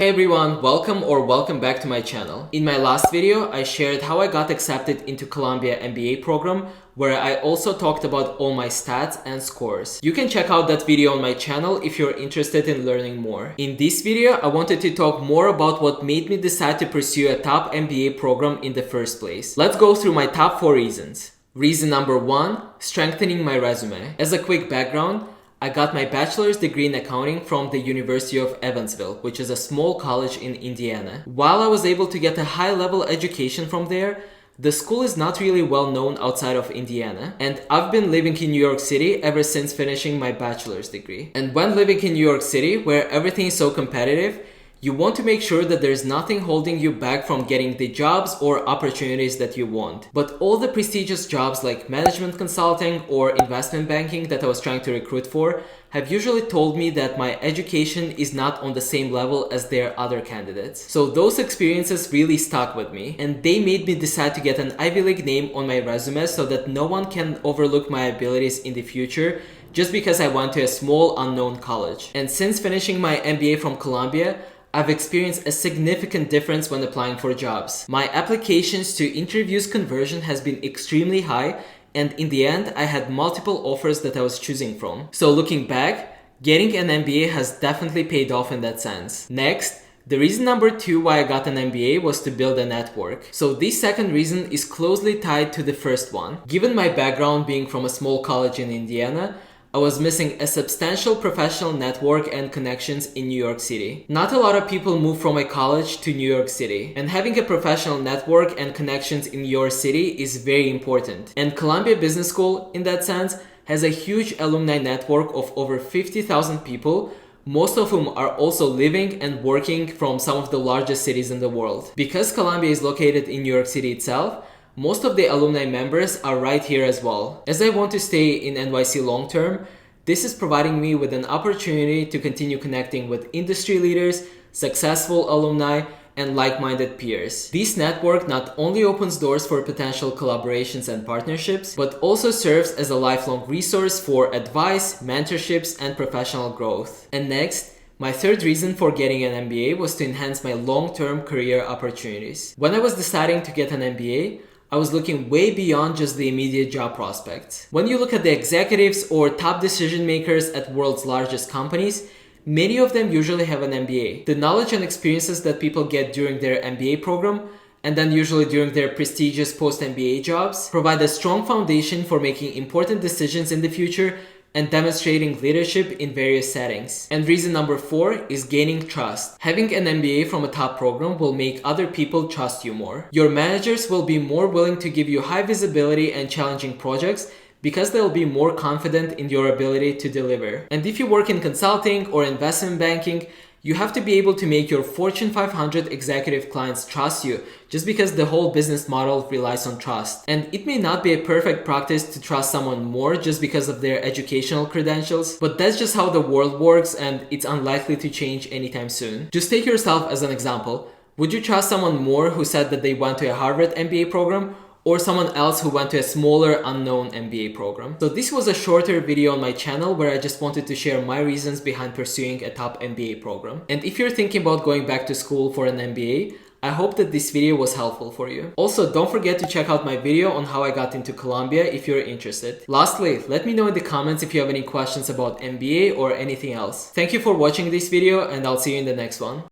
Hey everyone, welcome back to my channel. In my last video, I shared how I got accepted into Columbia MBA program, where I also talked about all my stats and scores. You can check out that video on my channel if you're interested in learning more. In this video, I wanted to talk more about what made me decide to pursue a top MBA program in the first place. Let's go through my top 4 reasons. Reason number 1, strengthening my resume. As a quick background, I got my bachelor's degree in accounting from the University of Evansville, which is a small college in Indiana. While I was able to get a high-level education from there, the school is not really well known outside of Indiana, and I've been living in New York City ever since finishing my bachelor's degree. And when living in New York City, where everything is so competitive, you want to make sure that there's nothing holding you back from getting the jobs or opportunities that you want. But all the prestigious jobs like management consulting or investment banking that I was trying to recruit for have usually told me that my education is not on the same level as their other candidates. So those experiences really stuck with me, and they made me decide to get an Ivy League name on my resume so that no one can overlook my abilities in the future just because I went to a small unknown college. And since finishing my MBA from Columbia, I've experienced a significant difference when applying for jobs. My applications to interviews conversion has been extremely high, and in the end, I had multiple offers that I was choosing from. So looking back, getting an MBA has definitely paid off in that sense. Next, the reason number 2 why I got an MBA was to build a network. So this second reason is closely tied to the first one. Given my background being from a small college in Indiana, I was missing a substantial professional network and connections in New York City. Not a lot of people move from a college to New York City, and having a professional network and connections in your city is very important. And Columbia Business School, in that sense, has a huge alumni network of over 50,000 people, most of whom are also living and working from some of the largest cities in the world. Because Columbia is located in New York City itself, most of the alumni members are right here as well. As I want to stay in NYC long term, this is providing me with an opportunity to continue connecting with industry leaders, successful alumni, and like-minded peers. This network not only opens doors for potential collaborations and partnerships, but also serves as a lifelong resource for advice, mentorships, and professional growth. And next, my third reason for getting an MBA was to enhance my long-term career opportunities. When I was deciding to get an MBA, I was looking way beyond just the immediate job prospects. When you look at the executives or top decision makers at world's largest companies, many of them usually have an MBA. The knowledge and experiences that people get during their MBA program, and then usually during their prestigious post-MBA jobs, provide a strong foundation for making important decisions in the future and demonstrating leadership in various settings. And reason number 4 is gaining trust. Having an MBA from a top program will make other people trust you more. Your managers will be more willing to give you high visibility and challenging projects because they'll be more confident in your ability to deliver. And if you work in consulting or investment banking, you have to be able to make your Fortune 500 executive clients trust you just because the whole business model relies on trust. And it may not be a perfect practice to trust someone more just because of their educational credentials, but that's just how the world works, and it's unlikely to change anytime soon. Just take yourself as an example. Would you trust someone more who said that they went to a Harvard MBA program, or someone else who went to a smaller unknown MBA program? So this was a shorter video on my channel where I just wanted to share my reasons behind pursuing a top MBA program. And if you're thinking about going back to school for an MBA, I hope that this video was helpful for you. Also, don't forget to check out my video on how I got into Columbia if you're interested. Lastly, let me know in the comments if you have any questions about MBA or anything else. Thank you for watching this video, and I'll see you in the next one.